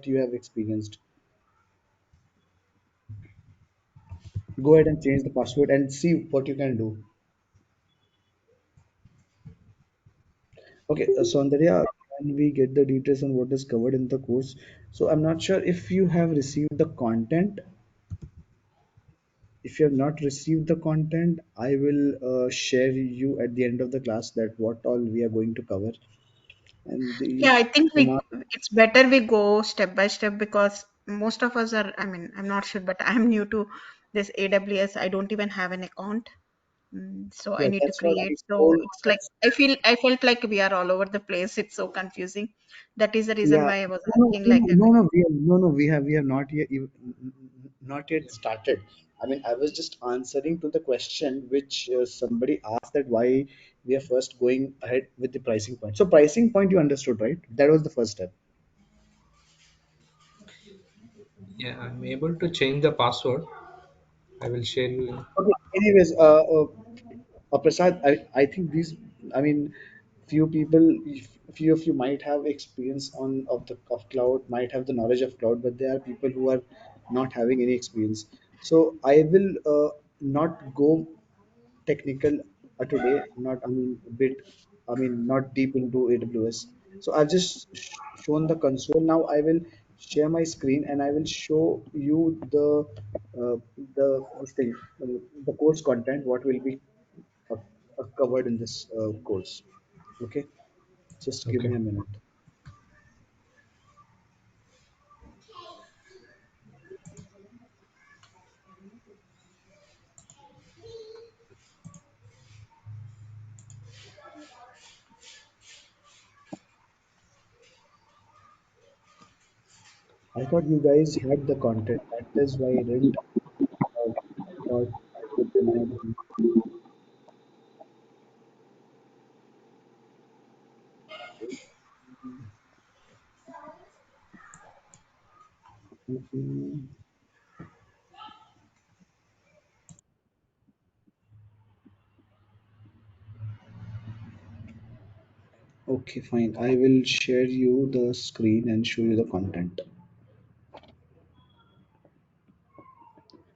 you have experienced. Go ahead and change the password and see what you can do. Okay, Soundarya, can we get the details on what is covered in the course? So I'm not sure if you have received the content. If you have not received the content, I will share you at the end of the class that what all we are going to cover. And the Yeah, I think Kumar, it's better we go step by step because most of us are, I mean, I'm not sure, but I'm new to this AWS. I don't even have an account. So I yeah, need to that's what I create. So told. it's like I felt like we are all over the place. It's so confusing. That is the reason Yeah, why I was no, asking no, like, no, I no, mean, no, we have not yet not yet started. I mean, I was just answering to the question which somebody asked that why we are first going ahead with the pricing point. So pricing point you understood, right? That was the first step. Yeah, I'm able to change the password. I will share you. Okay. Anyways, Prasad, I think these, I mean, few people, few of you might have experience of cloud, might have the knowledge of cloud, but there are people who are not having any experience. So I will not go technical today, not I mean a bit, I mean not deep into AWS. So I've just shown the console. Now I will share my screen and I will show you uh, the this thing, the course content, what will be uh, covered in this course. Okay, just give Okay. me a minute. I thought you guys had the content. That is why I didn't uh, thought I would deny them. Mm, okay, fine. I will share you the screen and show you the content.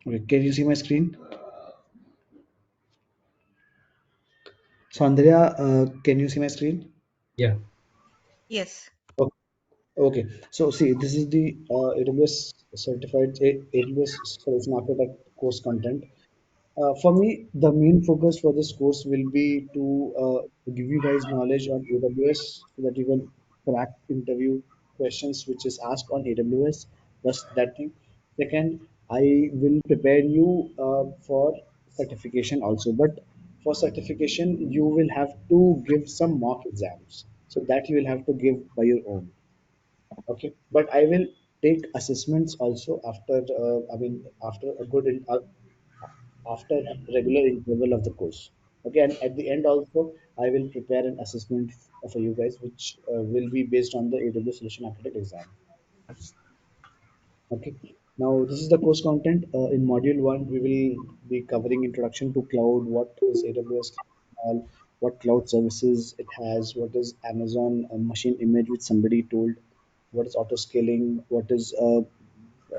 Okay, can you see my screen? So Andrea, can you see my screen? Yeah. yes. Okay. Okay. So see, this is the AWS certified AWS solution architect course content. For me, the main focus for this course will be to give you guys knowledge on AWS so that you can crack interview questions which is asked on AWS. That's that thing. Second, I will prepare you for certification also. But for certification, you will have to give some mock exams. So that you will have to give by your own. Okay, but I will take assessments also after I mean after a after regular interval of the course. Okay, and at the end also, I will prepare an assessment for you guys, which will be based on the AWS Solution Architect exam. Okay. Now this is the course content. In module one, we will be covering introduction to cloud, what is AWS cloud, what cloud services it has, what is Amazon machine image, which somebody told, what is auto scaling, what is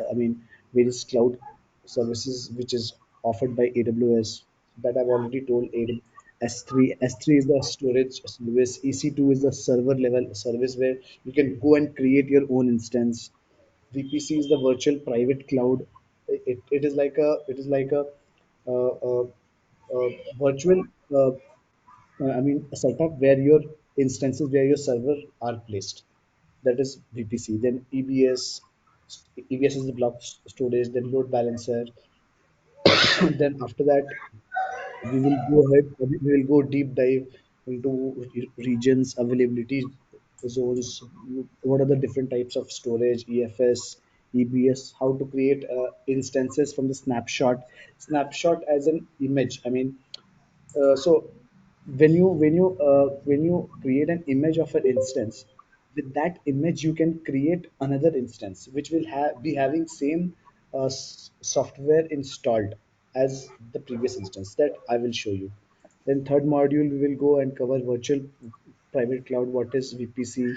I mean various cloud services which is offered by AWS. That I've already told. S3 S3 is the storage service. EC2 is the server level service where you can go and create your own instance. VPC is the virtual private cloud. It is like a virtual. I mean, a setup where your instances, where your server are placed. That is VPC. Then EBS, EBS is the block storage. Then load balancer. Then after that, we will go ahead. We will go deep dive into regions, availability zones. What are the different types of storage? EFS, EBS. How to create instances from the snapshot. Snapshot as an image. I mean, so when you create an image of an instance, with that image you can create another instance which will be having same software installed as the previous instance that I will show you. Then third module we will go and cover virtual private cloud. What is VPC?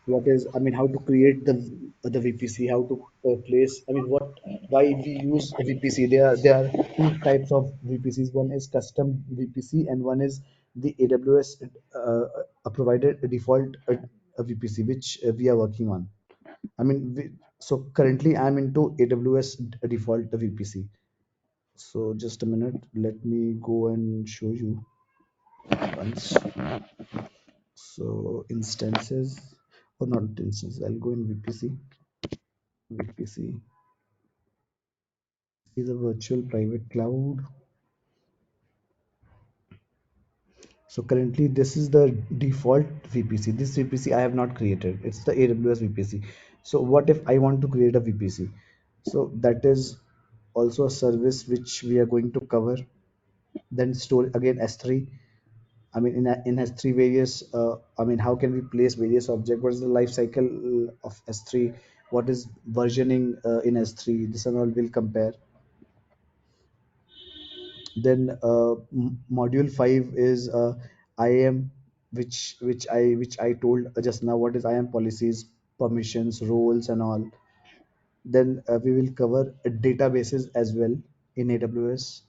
What is, I mean, how to create the VPC, how to place, I mean, why we use a VPC. There are two types of VPCs. One is custom VPC and one is the AWS provided default VPC which we are working on. I mean, so currently I'm into AWS default VPC. So just a minute, let me go and show you once. So instances, or not instances, I'll go in VPC. VPC is a virtual private cloud. So currently this is the default VPC. This VPC I have not created. It's the AWS VPC. So what if I want to create a VPC? So that is also a service which we are going to cover. Then store again S3. I mean, in S3 various, I mean, how can we place various objects? What is the life cycle of S3? What is versioning in S3? This and all will compare. Then module 5 is IAM, which I told just now. What is IAM policies, permissions, roles, and all. Then we will cover databases as well in AWS.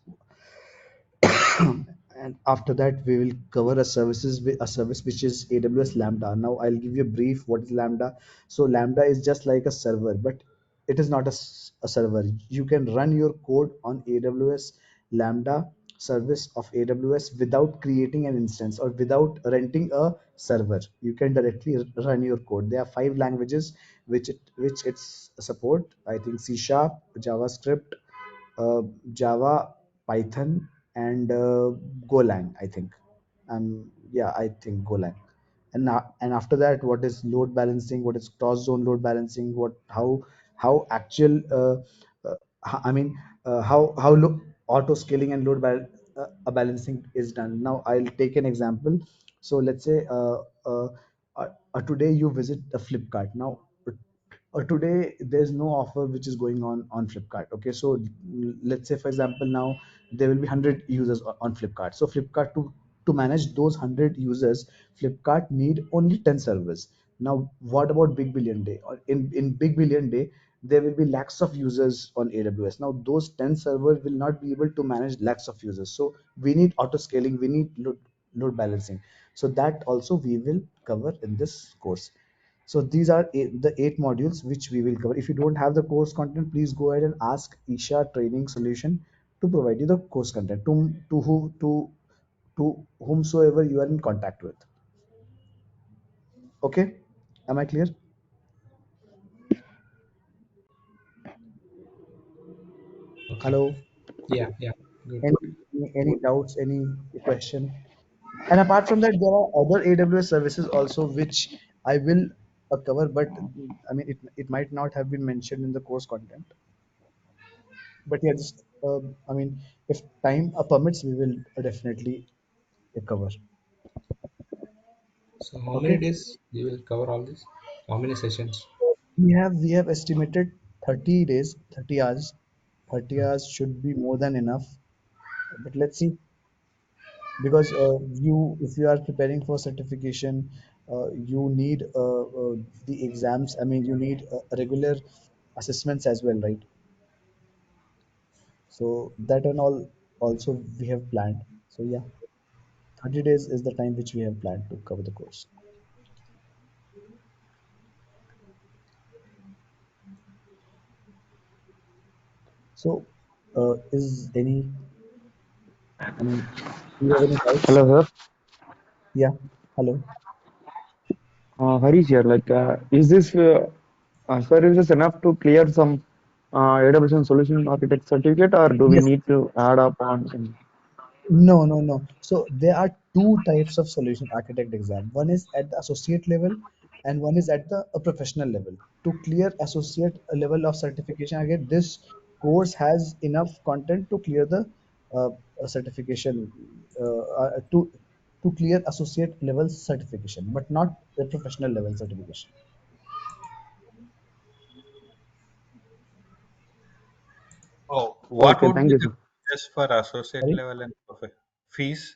And after that we will cover a service which is AWS Lambda. Now I'll give you a brief what is Lambda. So Lambda is just like a server, but it is not a server. You can run your code on AWS Lambda service of AWS without creating an instance or without renting a server. You can directly run your code. There are 5 languages which it's support. I think C Sharp, JavaScript, uh, Java, Python, and Golang, I think. Yeah, I think Golang. And after that, what is load balancing? What is cross zone load balancing? How actual I mean how auto scaling and balancing is done. Now I'll take an example. So let's say today you visit a Flipkart. Now today there's no offer which is going on Flipkart. Okay, so let's say for example now there will be 100 users on Flipkart. So Flipkart to manage those 100 users, Flipkart need only 10 servers. Now what about big billion day? Or in big billion day there will be lakhs of users on AWS. Now those 10 servers will not be able to manage lakhs of users. So we need auto scaling, we need load balancing. So that also we will cover in this course. So these are the 8 modules which we will cover. If you don't have the course content, please go ahead and ask Isha Training Solution to provide you the course content to whomsoever you are in contact with. Okay, am I clear? Okay. Hello. Yeah, yeah. Good. Any doubts? Any question? And apart from that, there are other AWS services also which I will cover, but I mean it might not have been mentioned in the course content. But yeah, just I mean, if time permits, we will definitely cover. So how many Okay, days you will cover all this? How many sessions? we have estimated 30 days, 30 hours. 30 hours should be more than enough. But let's see, because if you are preparing for certification, you need the exams. I mean, you need regular assessments as well, right? So that and all also we have planned. So yeah, 30 days is the time which we have planned to cover the course. So, is any, I mean, do you have any doubts? Hello, sir. Yeah. Hello. Harish here. Like, is this services enough to clear some AWS solution architect certificate, or do we Yes. need to add up on some? No, no, no. So there are two types of solution architect exam. One is at the associate level and one is at the professional level. To clear associate level of certification, again, this course has enough content to clear the certification to clear associate level certification, but not the professional level certification. Oh, what Okay, would thank be you, the sir. fees for associate Sorry. level and fees?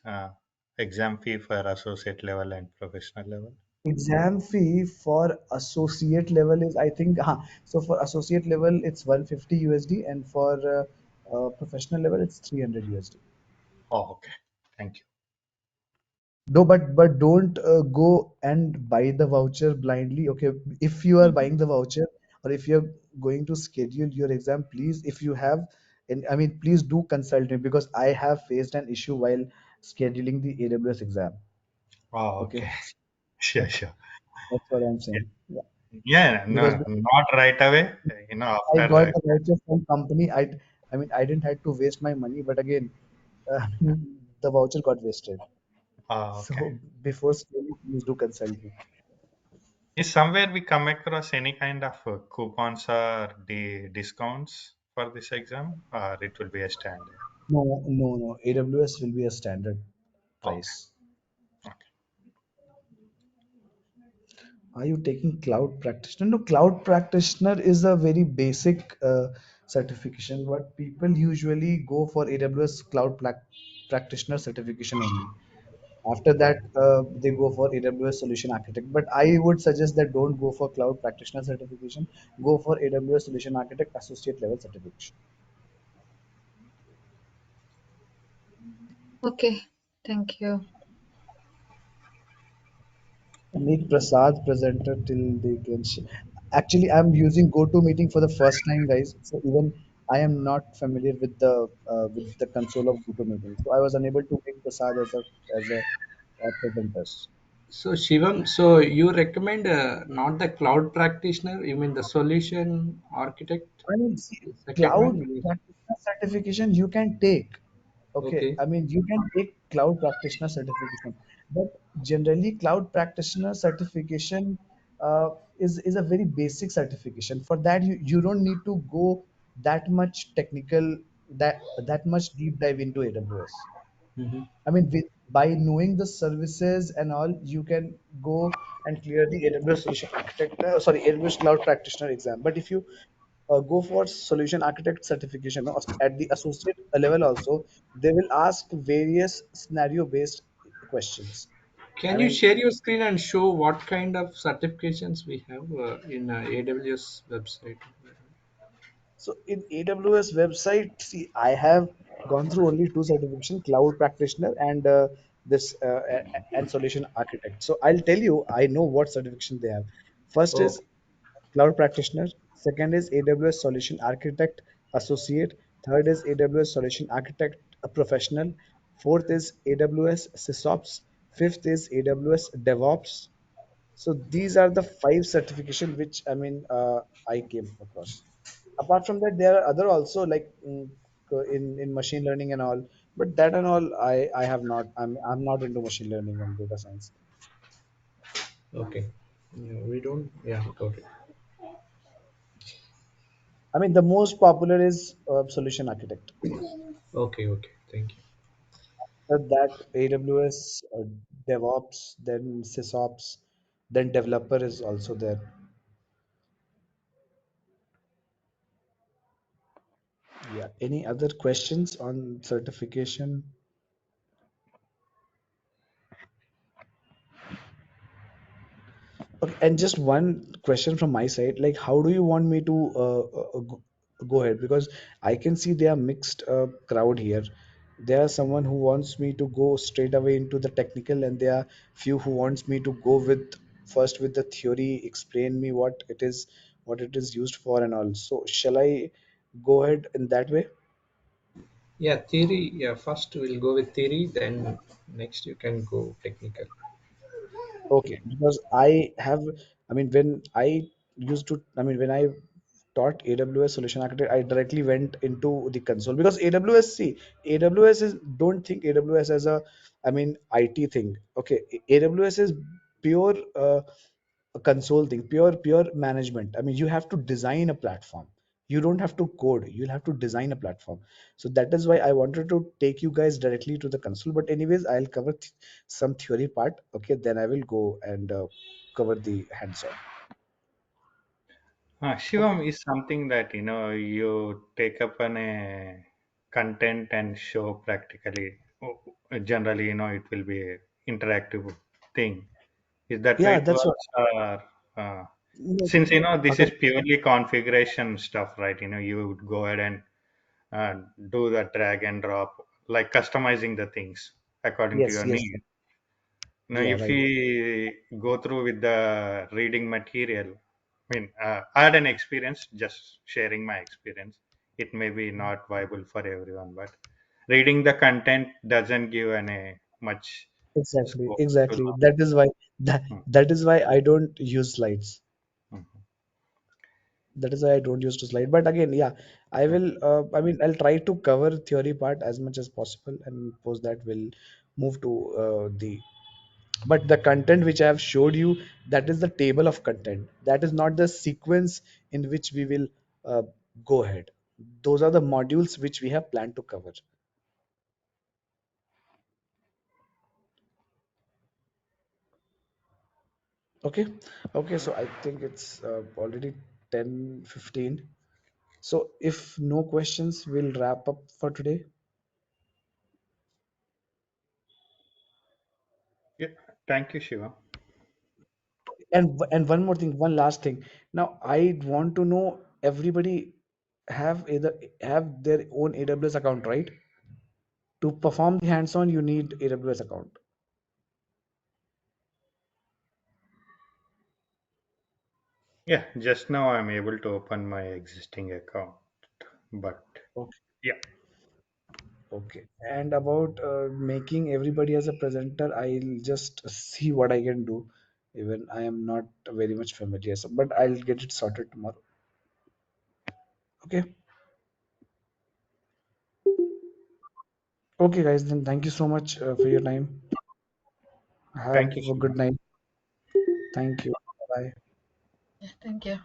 Exam fee for associate level and professional level? Exam fee for associate level is, I think, so for associate level it's 150 USD, and for professional level it's 300 USD. Oh, okay. Thank you. No, but don't go and buy the voucher blindly. Okay, if you are buying the voucher or if you're going to schedule your exam, please, if you have, and I mean, please do consult me because I have faced an issue while scheduling the AWS exam. Oh, Okay, okay. Sure, sure. that's what I'm Yeah, saying. Yeah, yeah, because no, not right away. I After. got the voucher from company. I mean, I didn't have to waste my money, but again, uh, the voucher got wasted. Okay. So before scaling, please do consult me. Is somewhere we come across any kind of coupons or the discounts for this exam, or it will be a standard? No, no, no. AWS will be a standard Okay. price. Okay. Are you taking cloud practitioner? No, cloud practitioner is a very basic certification. What people usually go for AWS practitioner certification only. After that, they go for AWS solution architect. But I would suggest that don't go for cloud practitioner certification. Go for AWS solution architect associate level certification. Okay, thank you. Make Prasad presenter till they can. Actually, I'm using GoToMeeting for the first time, guys. So even I am not familiar with the console of GoToMeeting. So I was unable to make Prasad as a presenter. So Shivam, so you recommend not the cloud practitioner, you mean the solution architect, I mean, see, the second cloud one? You- practitioner certification you can take. Okay, Okay. I mean, you can take cloud practitioner certification, but generally, cloud practitioner certification is a very basic certification. For that, you don't need to go that much technical, that much deep dive into AWS. Mhm. I mean, by knowing the services and all, you can go and clear the AWS solution architect, AWS cloud practitioner exam. But if you go for solution architect certification at the associate level also, they will ask various scenario based questions. I Can you mean, share your screen and show what kind of certifications we have in AWS website? so in AWS website, see, I have gone through only two certification: cloud practitioner and this and solution architect. So I'll tell you, I know what certification they have. First Oh, is cloud practitioner. Second is AWS solution architect associate. Third is AWS solution architect professional. Fourth is AWS sysops. Fifth is AWS DevOps. So these are the five certification which I came across. Apart from that, there are other also like in machine learning and all, but that and all I have not. I'm not into machine learning and data science. okay. Yeah, we don't. Yeah, got it. I mean, the most popular is solution architect. Okay, okay. Thank you. That AWS, DevOps, then sysops, then developer is also there. Yeah. Any other questions on certification? Okay, and just one question from my side, like how do you want me to go ahead? Because I can see they are mixed crowd here. There are someone who wants me to go straight away into the technical, and there are few who wants me to go with first with the theory, explain me what it is used for and all. So shall I go ahead in that way? Yeah, theory. Yeah, first we'll go with theory, then next you can go technical. Okay, because I have, I mean, when I when I taught AWS solution architect, I directly went into the console because AWS, see, AWS is, don't think AWS as a, IT thing. Okay, AWS is pure a console thing, pure management. I mean, you have to design a platform. You don't have to code. You'll have to design a platform. So that is why I wanted to take you guys directly to the console. But anyways, I'll cover some theory part. Okay, then I will go and cover the hands-on. Okay. Shivam is something that you take up an content and show practically. Generally, it will be a interactive thing. Is that way Yeah, it that's what. works, or No, since this again, is purely configuration stuff, right? You would go ahead and uh, do the drag and drop, like customizing the things according to yes, your yes, need. Now, yeah, if right. we go through with the reading material, I had an experience, just sharing my experience. It may be not viable for everyone, but reading the content doesn't give any much Exactly, scope to exactly. learn. That is why I don't use slides. Mhm. That is why I don't use to slide. But again, yeah, I Mhm. will. I'll try to cover theory part as much as possible, and post that will move to the. But the content which I have showed you, that is the table of content. That is not the sequence in which we will uh, go ahead. Those are the modules which we have planned to cover. Okay, okay. So I think it's already 10:15. So if no questions, we'll wrap up for today. Yeah, thank you, Shiva. And one more thing, one last thing. Now I want to know, everybody have their own AWS account, right? To perform the hands-on, you need AWS account. Yeah, just now I'm able to open my existing account, but Okay. yeah, Okay. And about making everybody as a presenter, I'll just see what I can do. Even I am not very much familiar, so, but I'll get it sorted tomorrow. Okay. Okay, guys. Then thank you so much for your time. Have thank you, a Shiva. good night. Thank you. Bye. Yeah, thank you.